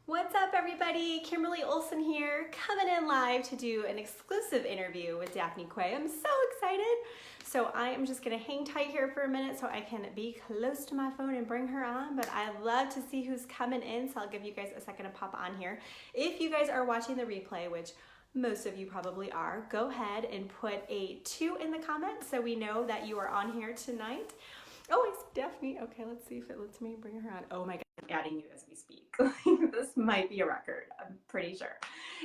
What's up, everybody? Kimberly Olson here, coming in live to do an exclusive interview with Daphne Quay. I'm so excited. So I am just gonna hang tight here for a minute so I can be close to my phone and bring her on, but I love to see who's coming in, so I'll give you guys a second to pop on here. If you guys are watching the replay, which most of you probably are, go ahead and put a 2 in the comments so we know that you are on here tonight. Oh, it's Daphne. Okay, let's see if it lets me bring her on. Oh my God, I'm adding you as we speak. This might be a record, I'm pretty sure.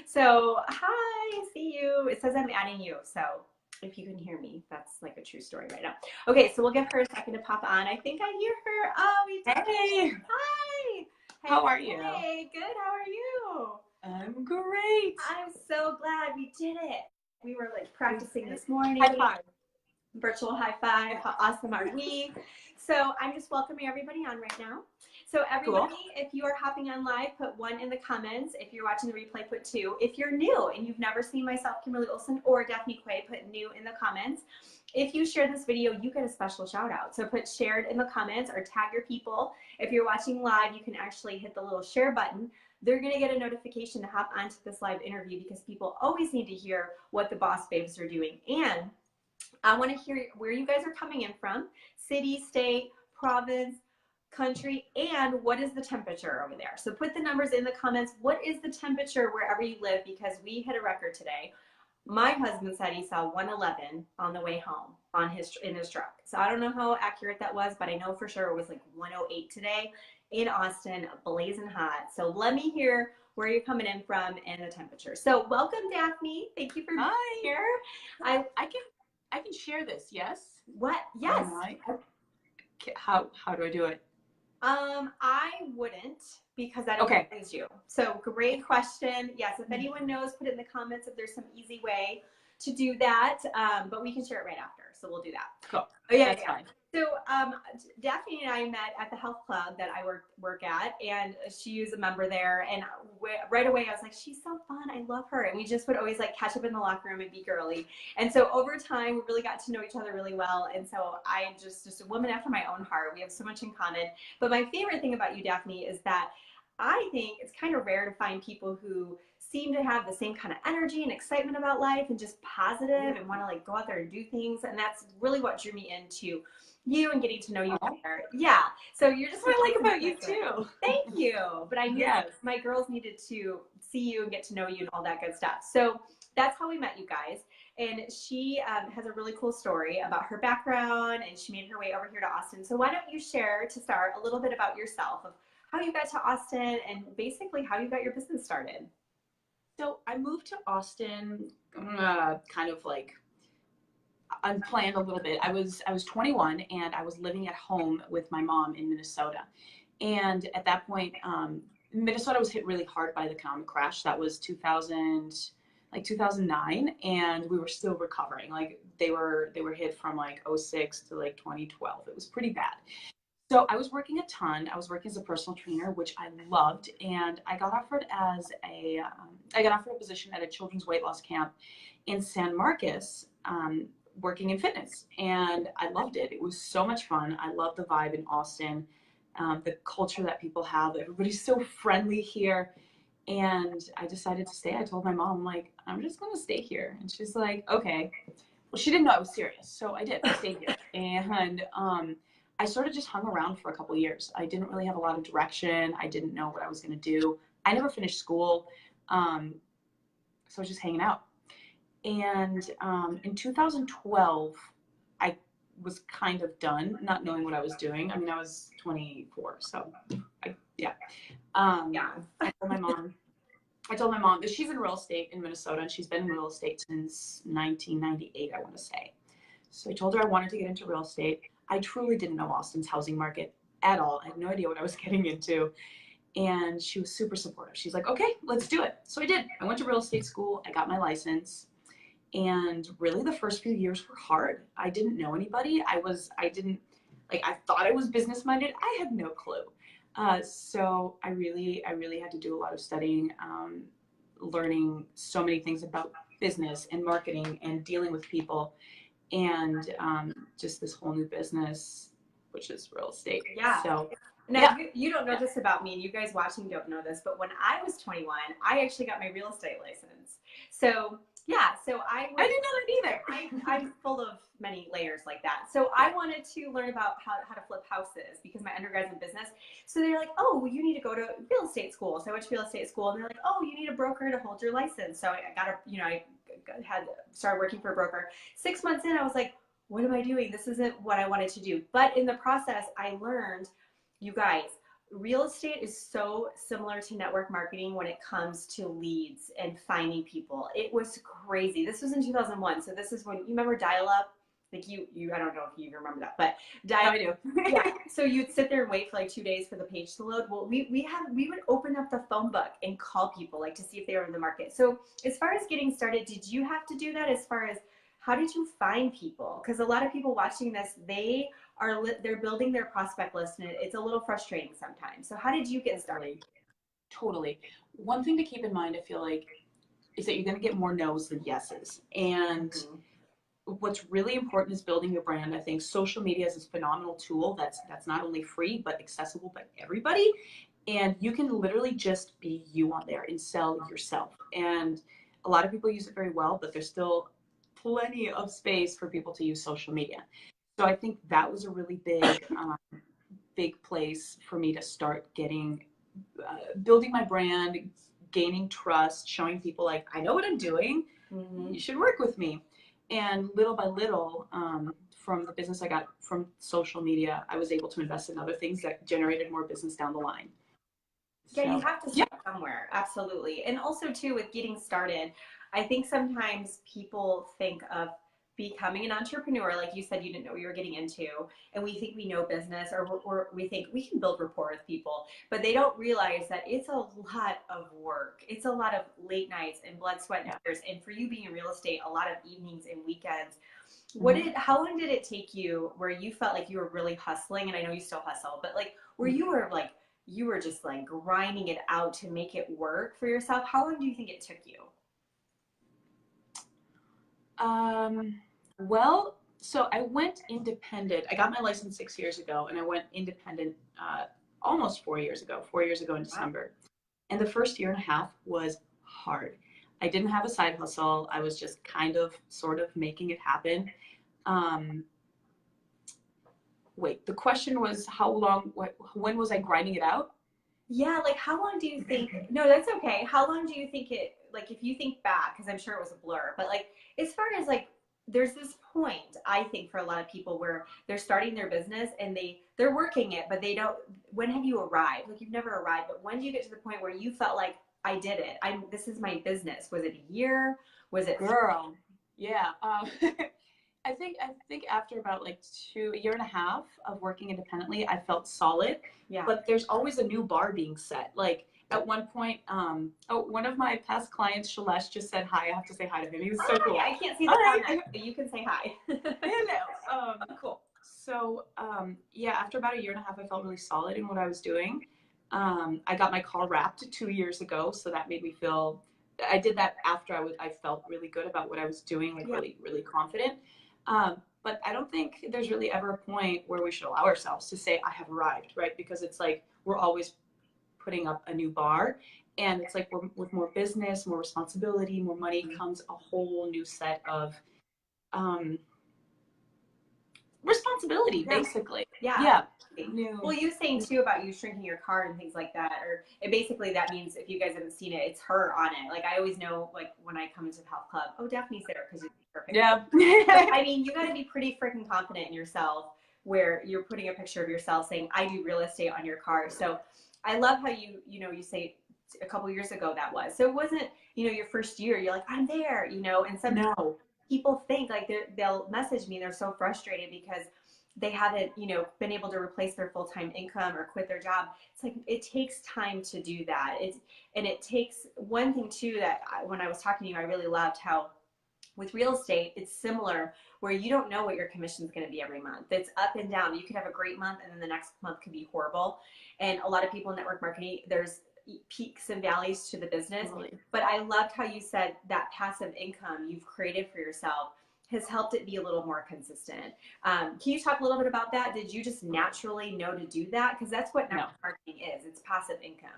So, hi, see you. It says I'm adding you, so if you can hear me, that's like a true story right now. Okay, so we'll give her a second to pop on. I think I hear her. Oh, we did. Hey. Hi. Hey, How are you? Hey, good. How are you? I'm great. I'm so glad we did it. We were like practicing this morning. High five. Virtual high five. How awesome are we? So I'm just welcoming everybody on right now. So everybody, Cool. if you are hopping on live, put 1 in the comments. If you're watching the replay, put 2. If you're new and you've never seen myself, Kimberly Olson, or Daphne Quay, put new in the comments. If you share this video, you get a special shout out. So put shared in the comments or tag your people. If you're watching live, you can actually hit the little share button. They're going to get a notification to hop onto this live interview because people always need to hear what the boss babes are doing. And I want to hear where you guys are coming in from, city, state, province, country, and what is the temperature over there. So put the numbers in the comments. What is the temperature wherever you live? Because we hit a record today. My husband said he saw 111 on the way home in his truck. So I don't know how accurate that was, but I know for sure it was like 108 today in Austin, blazing hot. So let me hear where you're coming in from and the temperature. So welcome, Daphne. Thank you for being here. I can share this. Yes. What? Yes. How do I do it? I wouldn't because I don't please you. So great question. Yes, if anyone knows, put it in the comments if there's some easy way to do that. But we can share it right after. So we'll do that. Cool. Oh, yeah, That's fine. So Daphne and I met at the health club that I work at, and she was a member there. And right away, I was like, she's so fun. I love her. And we just would always like catch up in the locker room and be girly. And so over time, we really got to know each other really well. And so I'm just a woman after my own heart. We have so much in common. But my favorite thing about you, Daphne, is that I think it's kind of rare to find people who seem to have the same kind of energy and excitement about life and just positive and want to like go out there and do things. And that's really what drew me into you and getting to know you better. Yeah. So you're just what I like about you too. Thank you. But I knew my girls needed to see you and get to know you and all that good stuff. So that's how we met you guys. And she has a really cool story about her background, and she made her way over here to Austin. So why don't you share to start a little bit about yourself, of how you got to Austin and basically how you got your business started. So I moved to Austin kind of like unplanned a little bit. I was 21 and I was living at home with my mom in Minnesota. And at that point, Minnesota was hit really hard by the economic crash. That was 2009, and we were still recovering. Like they were hit from like 06 to like 2012. It was pretty bad. So I was working a ton. I was working as a personal trainer, which I loved, and I got offered a position at a children's weight loss camp in San Marcos, working in fitness, and I loved it. It was so much fun. I love the vibe in Austin, the culture that people have. Everybody's so friendly here, and I decided to stay. I told my mom, like, I'm just gonna stay here, and she's like, okay. Well, she didn't know I was serious, so I did. I stayed here, and I sort of just hung around for a couple of years. I didn't really have a lot of direction. I didn't know what I was going to do. I never finished school, so I was just hanging out. And in 2012, I was kind of done, not knowing what I was doing. I mean, I was 24, so yeah. I told my mom that she's in real estate in Minnesota, and she's been in real estate since 1998, I want to say. So I told her I wanted to get into real estate. I truly didn't know Austin's housing market at all. I had no idea what I was getting into. And she was super supportive. She's like, okay, let's do it. So I did. I went to real estate school. I got my license. And really the first few years were hard. I didn't know anybody. I thought I was business minded. I had no clue. So I really had to do a lot of studying, learning so many things about business and marketing and dealing with people. And just this whole new business, which is real estate. Yeah. So Now, Yeah. you don't know this about me, and you guys watching don't know this, but when I was 21, I actually got my real estate license. So, yeah, so I didn't know that either. I'm full of many layers like that. So I wanted to learn about how to flip houses because my undergrad's in business. So they're like, oh, well, you need to go to real estate school. So I went to real estate school, and they're like, oh, you need a broker to hold your license. So I got I had started working for a broker. 6 months in, I was like, what am I doing? This isn't what I wanted to do. But in the process, I learned, you guys, real estate is so similar to network marketing when it comes to leads and finding people. It was crazy. This was in 2001. So this is when, you remember dial-up? Like I don't know if you remember that, but I do. yeah. So you'd sit there and wait for like 2 days for the page to load. Well, we would open up the phone book and call people like to see if they were in the market. So as far as getting started, did you have to do that? As far as how did you find people? Because a lot of people watching this, they're building their prospect list, and it's a little frustrating sometimes. So how did you get started? Totally. One thing to keep in mind, I feel like, is that you're going to get more no's than yeses. And what's really important is building your brand. I think social media is a phenomenal tool that's not only free, but accessible by everybody. And you can literally just be you on there and sell yourself. And a lot of people use it very well, but there's still plenty of space for people to use social media. So I think that was a really big place for me to start building my brand, gaining trust, showing people like, I know what I'm doing. You should work with me. And little by little, from the business I got from social media, I was able to invest in other things that generated more business down the line. Yeah, you have to start somewhere. Absolutely. And also too, with getting started, I think sometimes people think of becoming an entrepreneur, like you said, you didn't know what you were getting into, and we think we know business, or we think we can build rapport with people, but they don't realize that it's a lot of work. It's a lot of late nights and blood, sweat, and tears. And for you being in real estate, a lot of evenings and weekends. How long did it take you where you felt like you were really hustling? And I know you still hustle, but like where you were just like grinding it out to make it work for yourself. How long do you think it took you? Well, so I went independent. I got my license 6 years ago, and I went independent almost 4 years ago, 4 years ago in December. And the first year and a half was hard. I didn't have a side hustle. I was just sort of making it happen. Wait, the question was when was I grinding it out? Yeah, like how long do you think, no, that's okay. How long do you think like if you think back, because I'm sure it was a blur, but like as far as like, there's this point, I think, for a lot of people where they're starting their business and they're working it, but they don't, when have you arrived? Like you've never arrived, but when do you get to the point where you felt like, I did it. This is my business. Was it a year? Was it? Girl, yeah. I think after about like a year and a half of working independently, I felt solid. Yeah. But there's always a new bar being set. Like at one point, one of my past clients, Shalesh, just said hi. I have to say hi to him. He was so cool. I can't see the comment, but you can say hi. Hello. Cool. So yeah, after about a year and a half, I felt really solid in what I was doing. I got my car wrapped 2 years ago, so that made me feel. I did that after I felt really good about what I was doing, like really, really confident. But I don't think there's really ever a point where we should allow ourselves to say, I have arrived, right? Because it's like we're always putting up a new bar. And it's like with more business, more responsibility, more money comes a whole new set of responsibility, basically. Yeah. New. Well, you saying too about you shrinking your car and things like that, or basically that means, if you guys haven't seen it, it's her on it. Like I always know, like when I come into the health club, oh, Daphne's there because it's perfect. Yeah. I mean, you got to be pretty freaking confident in yourself where you're putting a picture of yourself saying, I do real estate on your car. So I love how you say a couple years ago that was. So it wasn't, your first year, you're like, I'm there, and some people think like they'll message me and they're so frustrated because they haven't, been able to replace their full-time income or quit their job. It's like, it takes time to do that. And it takes one thing too, that when I was talking to you, I really loved how with real estate, it's similar where you don't know what your commission is going to be every month. It's up and down. You could have a great month and then the next month could be horrible. And a lot of people in network marketing, there's peaks and valleys to the business. But I loved how you said that passive income you've created for yourself has helped it be a little more consistent. Can you talk a little bit about that? Did you just naturally know to do that? Because that's what network marketing is. It's passive income,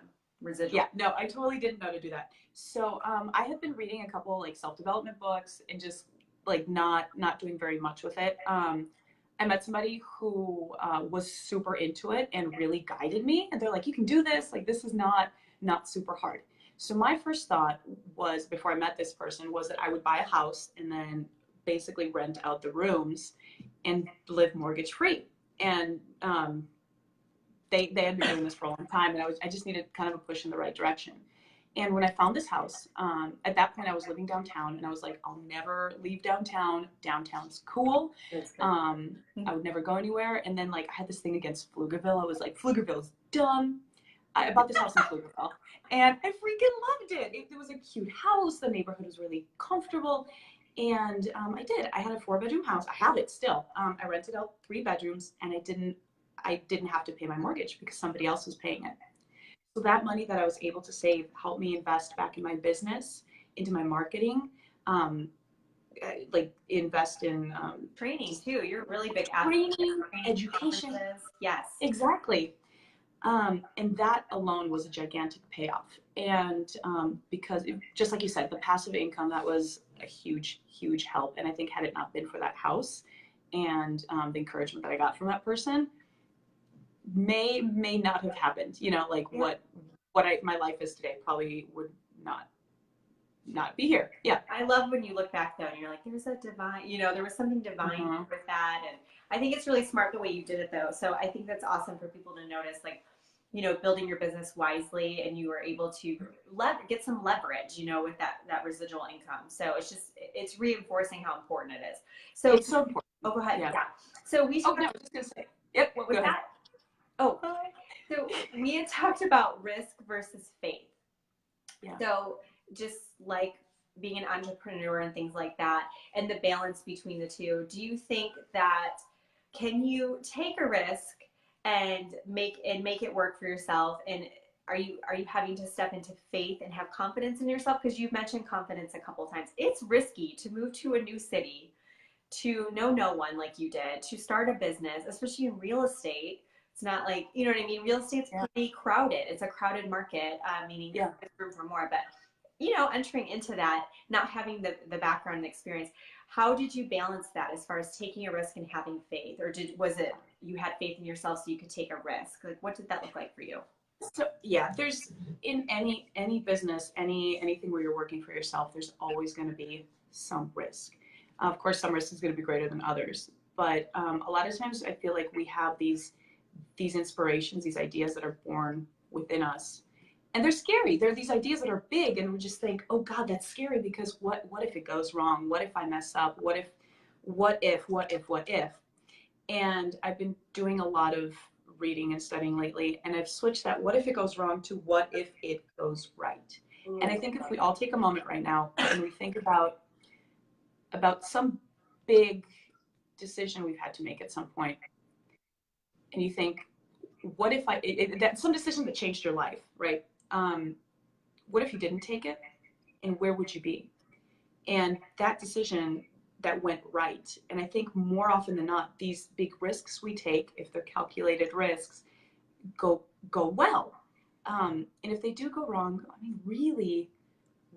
residual. Yeah, no, I totally didn't know to do that. So I had been reading a couple like self-development books and just like not doing very much with it. I met somebody who was super into it and really guided me. And they're like, you can do this. Like, this is not super hard. So my first thought was, before I met this person, was that I would buy a house and then basically rent out the rooms and live mortgage free. And they had been doing this for a long time, and I just needed kind of a push in the right direction. And when I found this house, at that point I was living downtown, and I was like, I'll never leave downtown. Downtown's cool. I would never go anywhere. And then like I had this thing against Pflugerville. I was like, Pflugerville's dumb. I bought this house in Pflugerville, and I freaking loved it. It was a cute house. The neighborhood was really comfortable. And I did. I had a 4-bedroom house. I have it still. I rented out 3 bedrooms, and I didn't have to pay my mortgage because somebody else was paying it. So that money that I was able to save helped me invest back in my business, into my marketing, like invest in training too. You're a really big training, education. Yes, exactly. And that alone was a gigantic payoff. And because just like you said, the passive income, that was a huge, huge help. And I think had it not been for that house and the encouragement that I got from that person, may not have happened. You know, like what my life is today probably would not be here. Yeah. I love when you look back though and you're like, there's a divine, there was something divine with that. And I think it's really smart the way you did it though. So I think that's awesome for people to notice, like, building your business wisely, and you were able to get some leverage, with that residual income. So it's reinforcing how important it is. So it's so important. Oh, go ahead. Yeah. So we should. I was just gonna say. Yep. What was that? Oh, so we had talked about risk versus faith. Yeah. So just like being an entrepreneur and things like that, and the balance between the two, do you think that can you take a risk and make it work for yourself? And are you having to step into faith and have confidence in yourself? Because you've mentioned confidence a couple of times. It's risky to move to a new city, to know no one like you did, to start a business, especially in real estate. It's not like, you know what I mean? Real estate's pretty crowded. It's a crowded market, meaning there's room for more. But, entering into that, not having the background and experience, how did you balance that as far as taking a risk and having faith? Or was it you had faith in yourself so you could take a risk? Like, what did that look like for you? So yeah, there's in any business, anything where you're working for yourself, there's always going to be some risk. Of course, some risk is going to be greater than others. But a lot of times I feel like we have these inspirations, these ideas that are born within us. And they're scary. They're these ideas that are big, and we just think, oh God, that's scary because what if it goes wrong? What if I mess up? What if? And I've been doing a lot of reading and studying lately, and I've switched that what if it goes wrong to what if it goes right. And I think if we all take a moment right now and we think about some big decision we've had to make at some point, and you think, what if that's some decision that changed your life, right? What if you didn't take it, and where would you be? And that decision that went right. And I think more often than not, these big risks we take, if they're calculated risks, go well. And if they do go wrong, I mean, really,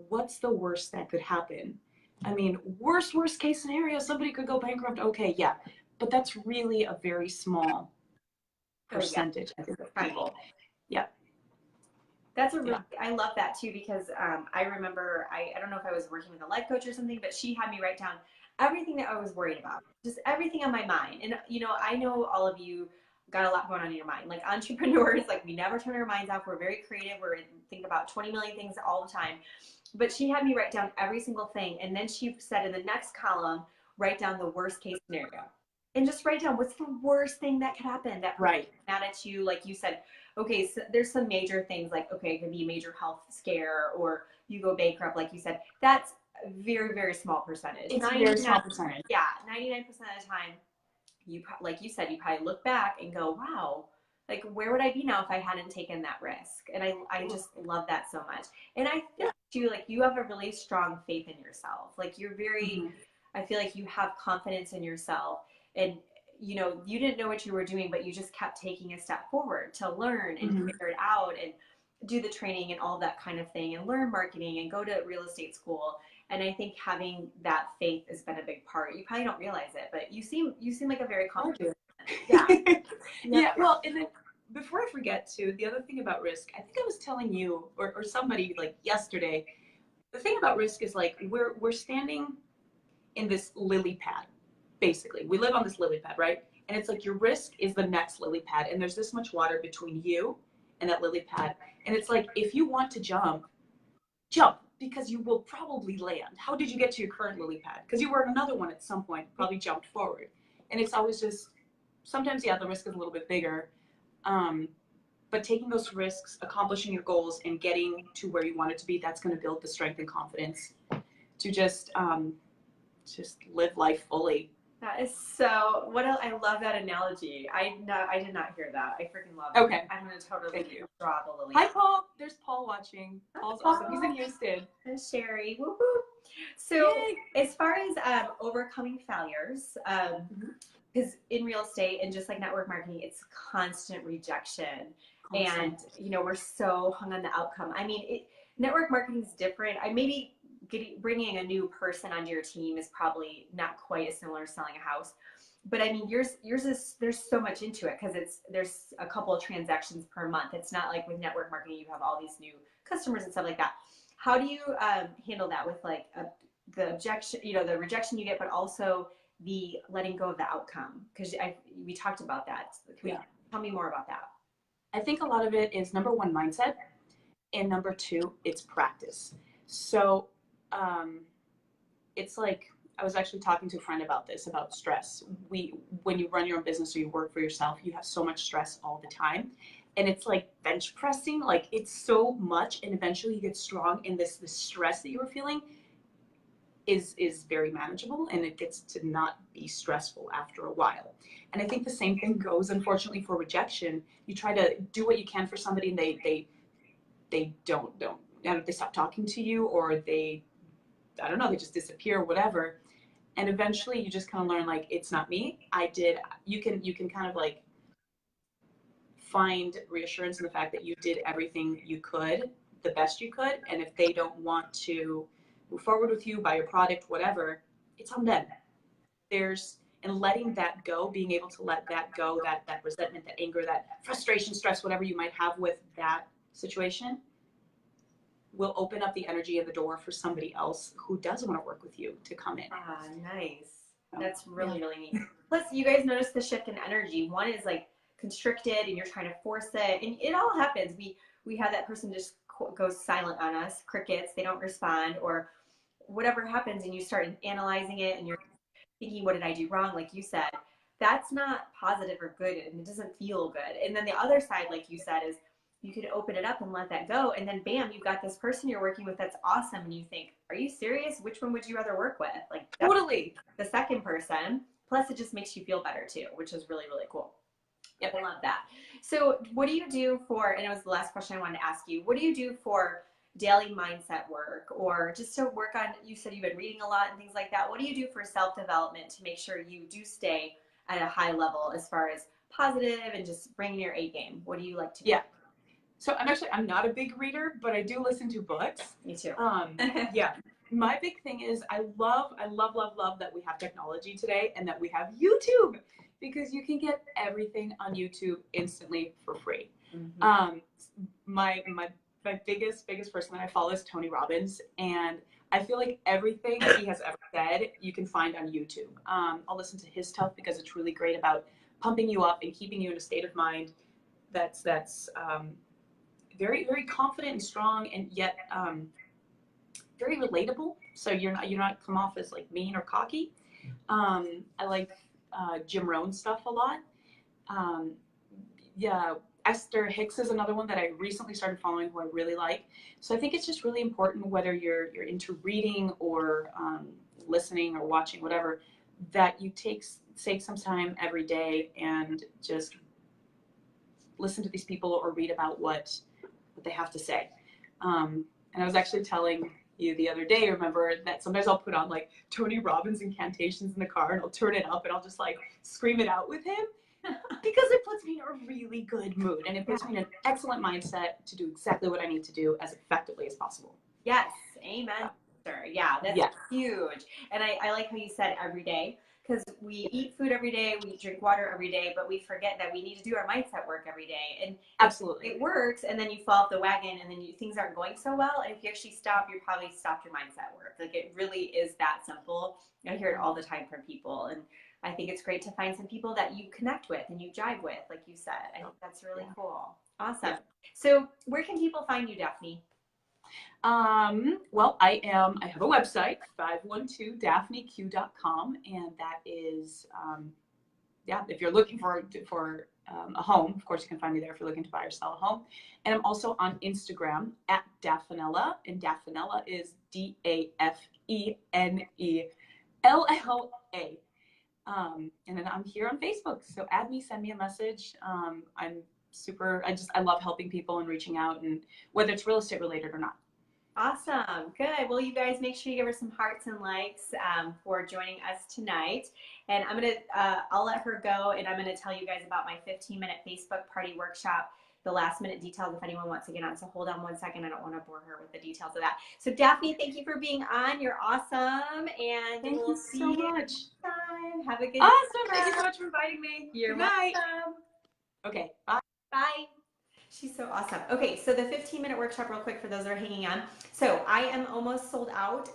what's the worst that could happen? I mean, worst case scenario, somebody could go bankrupt. Okay, yeah, but that's really a very small percentage of people. Yeah. I love that too, because I remember, I don't know if I was working with a life coach or something, but she had me write down everything that I was worried about, just everything on my mind. And, I know all of you got a lot going on in your mind. Like entrepreneurs, like we never turn our minds off. We're very creative. We're thinking about 20 million things all the time. But she had me write down every single thing. And then she said in the next column, write down the worst case scenario. And just write down what's the worst thing that could happen. That right. Mad at you, like you said, okay, so there's some major things like, okay, it could be a major health scare, or you go bankrupt, like you said. That's a very, very small percentage. It's a very small percentage. Yeah, 99% of the time, like you said, you probably look back and go, wow, like where would I be now if I hadn't taken that risk? And I just love that so much. And I feel too, like you have a really strong faith in yourself. Like you're very, I feel like you have confidence in yourself, and you know, you didn't know what you were doing, but you just kept taking a step forward to learn and figure it out and do the training and all that kind of thing and learn marketing and go to real estate school. And I think having that faith has been a big part. You probably don't realize it, but you seem like a very confident person. Yeah. Yeah. Well, and then before I forget to, the other thing about risk, I think I was telling you or somebody like yesterday, the thing about risk is like we're standing in this lily pad. Basically, we live on this lily pad, right? And it's like your risk is the next lily pad, and there's this much water between you and that lily pad. And it's like if you want to jump, because you will probably land. How did you get to your current lily pad? Because you were in another one at some point, probably jumped forward. And it's always just sometimes, yeah, the risk is a little bit bigger. But taking those risks, accomplishing your goals, and getting to where you want it to be, that's going to build the strength and confidence to just live life fully. That is so. What else? I love that analogy. I did not hear that. I freaking love it. Okay. I'm gonna totally draw the lily. Hi, Paul. There's Paul watching. Paul's awesome. He's in Houston. And Sherry. Woo woo. So, as far as overcoming failures, because in real estate and just like network marketing, it's constant rejection. And, you know, we're so hung on the outcome. I mean, network marketing is different. Bringing a new person onto your team is probably not quite as similar to selling a house. But I mean, yours is, there's so much into it because there's a couple of transactions per month. It's not like with network marketing, you have all these new customers and stuff like that. How do you handle that with like the objection, you know, the rejection you get, but also the letting go of the outcome? Because we talked about that. Tell me more about that. I think a lot of it is number one, mindset, and number two, it's practice. So it's like, I was actually talking to a friend about this, about stress. When you run your own business or you work for yourself, you have so much stress all the time. And it's like bench pressing, like it's so much, and eventually you get strong, and this stress that you were feeling is very manageable, and it gets to not be stressful after a while. And I think the same thing goes, unfortunately, for rejection. You try to do what you can for somebody, and they don't, they stop talking to you, or they they just disappear or whatever. And eventually you just kind of learn, like, it's not me. You can kind of like find reassurance in the fact that you did everything you could, the best you could. And if they don't want to move forward with you, buy your product, whatever, it's on them. And letting that go, being able to let that go, that resentment, that anger, that frustration, stress, whatever you might have with that situation, will open up the energy and the door for somebody else who does want to work with you to come in. Ah, nice. That's really, really neat. Plus, you guys notice the shift in energy. One is like constricted and you're trying to force it. And it all happens. We have that person just goes silent on us, crickets, they don't respond, or whatever happens, and you start analyzing it and you're thinking, what did I do wrong? Like you said, that's not positive or good, and it doesn't feel good. And then the other side, like you said, is you could open it up and let that go. And then bam, you've got this person you're working with that's awesome. And you think, are you serious? Which one would you rather work with? Like, totally. The second person. Plus it just makes you feel better too, which is really, really cool. Yep, I love that. So what do you do for, and it was the last question I wanted to ask you, what do you do for daily mindset work, or just to work on, you said you've been reading a lot and things like that. What do you do for self-development to make sure you do stay at a high level as far as positive and just bringing your A game? What do you like to do? Yeah. So I'm not a big reader, but I do listen to books. Me too. Yeah. My big thing is I love that we have technology today and that we have YouTube, because you can get everything on YouTube instantly for free. Mm-hmm. My biggest person that I follow is Tony Robbins, and I feel like everything he has ever said you can find on YouTube. I'll listen to his stuff because it's really great about pumping you up and keeping you in a state of mind that's very, very confident and strong, and yet very relatable. So you're not come off as like mean or cocky. I like Jim Rohn's stuff a lot. Yeah, Esther Hicks is another one that I recently started following, who I really like. So I think it's just really important, whether you're into reading or listening or watching, whatever, that you take some time every day and just listen to these people or read about what they have to say. And I was actually telling you the other day. Remember that sometimes I'll put on like Tony Robbins incantations in the car and I'll turn it up and I'll just like scream it out with him because it puts me in a really good mood and it puts me in an excellent mindset to do exactly what I need to do as effectively as possible. Yes, amen. Yeah, that's huge. And I like how you said every day, because we eat food every day, we drink water every day, but we forget that we need to do our mindset work every day. And absolutely, it works, and then you fall off the wagon, and then things aren't going so well. And if you actually stop, you probably stopped your mindset work. Like, it really is that simple. I hear it all the time from people, and I think it's great to find some people that you connect with and you jive with, like you said. I think that's really cool. Awesome. Yeah. So where can people find you, Daphne? Well, I have a website, 512daphneq.com, and that is, if you're looking for a home, of course you can find me there if you're looking to buy or sell a home. And I'm also on Instagram at Daphnella, and Daphnella is DAFENELLA. And then I'm here on Facebook, so add me, send me a message. I love helping people and reaching out, and whether it's real estate related or not. Awesome. Good. Well, you guys make sure you give her some hearts and likes for joining us tonight. And I'll let her go, and I'm going to tell you guys about my 15-minute Facebook party workshop, the last minute details if anyone wants to get on. So hold on one second. I don't want to bore her with the details of that. So Daphne, thank you for being on. You're awesome. And thank you so much. Time. Have a good Awesome. Thank you so much for inviting me. You're welcome. Okay. Bye. Bye. She's so awesome. Okay, so the 15-minute workshop real quick for those that are hanging on. So I am almost sold out.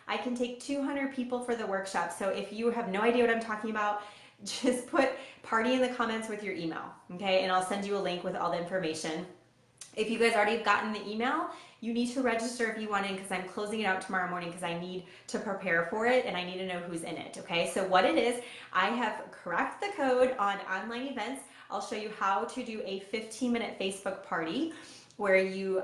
I can take 200 people for the workshop. So if you have no idea what I'm talking about, just put party in the comments with your email, okay? And I'll send you a link with all the information. If you guys already have gotten the email, you need to register if you want in, because I'm closing it out tomorrow morning because I need to prepare for it and I need to know who's in it, okay? So what it is, I have cracked the code on online events. I'll show you how to do a 15-minute Facebook party where you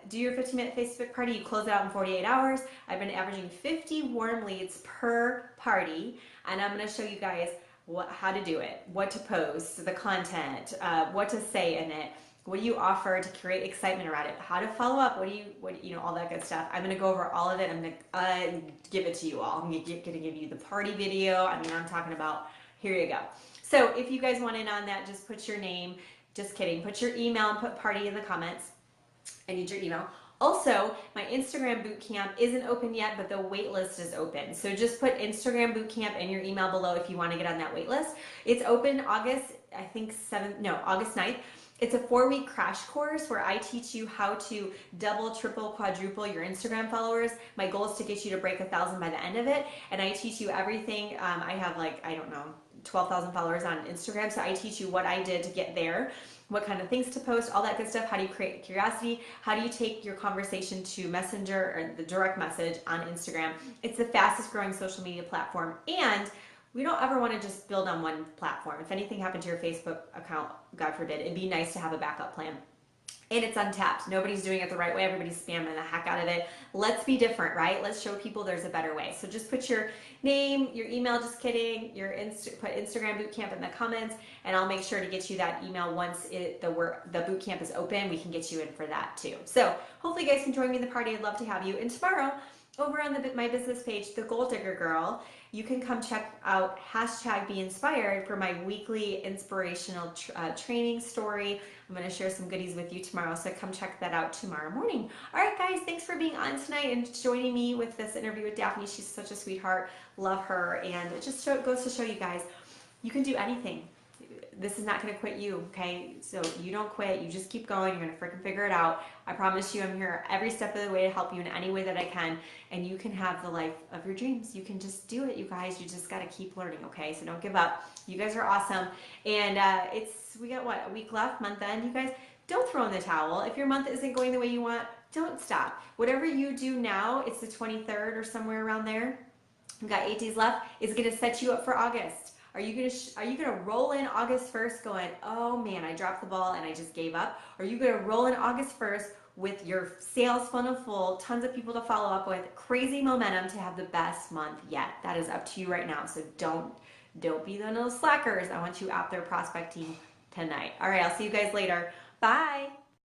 do your 15-minute Facebook party, you close it out in 48 hours. I've been averaging 50 warm leads per party, and I'm gonna show you guys how to do it, what to post, the content, what to say in it, what do you offer to create excitement around it, how to follow up, what all that good stuff. I'm gonna go over all of it. I'm gonna give it to you all. I'm gonna give you the party video. I mean, I'm talking about, here you go. So if you guys want in on that, just put your name, just kidding, put your email and put party in the comments. I need your email. Also, my Instagram bootcamp isn't open yet, but the wait list is open. So just put Instagram bootcamp in your email below if you want to get on that wait list. It's open August 9th. It's a 4-week crash course where I teach you how to double, triple, quadruple your Instagram followers. My goal is to get you to break 1,000 by the end of it. And I teach you everything. I have 12,000 followers on Instagram. So I teach you what I did to get there, what kind of things to post, all that good stuff. How do you create curiosity? How do you take your conversation to Messenger or the direct message on Instagram? It's the fastest growing social media platform. And we don't ever want to just build on one platform. If anything happened to your Facebook account, God forbid, it'd be nice to have a backup plan. And it's untapped. Nobody's doing it the right way. Everybody's spamming the heck out of it. Let's be different, right? Let's show people there's a better way. So just put your name, your email, just kidding, put Instagram bootcamp in the comments, and I'll make sure to get you that email once the bootcamp is open. We can get you in for that too. So hopefully you guys can join me in the party. I'd love to have you. And tomorrow, over on my business page, The Goal Digger Girl, you can come check out #BeInspired for my weekly inspirational training story. I'm going to share some goodies with you tomorrow, so come check that out tomorrow morning. All right, guys, thanks for being on tonight and joining me with this interview with Daphne. She's such a sweetheart. Love her. And it just goes to show you guys, you can do anything. This is not going to quit you, okay? So you don't quit. You just keep going. You're going to freaking figure it out. I promise you I'm here every step of the way to help you in any way that I can, and you can have the life of your dreams. You can just do it, you guys. You just got to keep learning, okay? So don't give up. You guys are awesome. And we got, what, a week left, month end. You guys, don't throw in the towel. If your month isn't going the way you want, don't stop. Whatever you do now, it's the 23rd or somewhere around there. We've got 8 days left. It's going to set you up for August. Are you gonna roll in August 1st going, oh man, I dropped the ball and I just gave up? Or are you gonna roll in August 1st with your sales funnel full, tons of people to follow up with, crazy momentum to have the best month yet? That is up to you right now. So don't be the little slackers. I want you out there prospecting tonight. All right, I'll see you guys later. Bye.